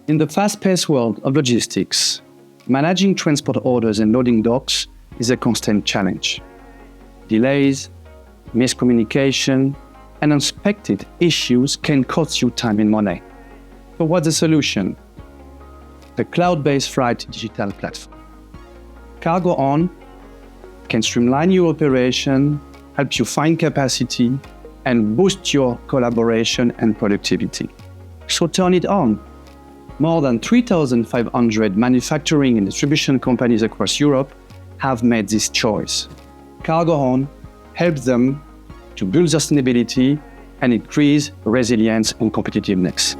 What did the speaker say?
In the fast-paced world of logistics, managing transport orders and loading docks is a constant challenge. Delays, miscommunication, and unexpected issues can cost you time and money. So what's the solution? The cloud-based freight digital platform. CargoON can streamline your operation, help you find capacity, and boost your collaboration and productivity. So turn it on. More than 3,500 manufacturing and distribution companies across Europe have made this choice. CargoON helps them to build sustainability and increase resilience and competitiveness.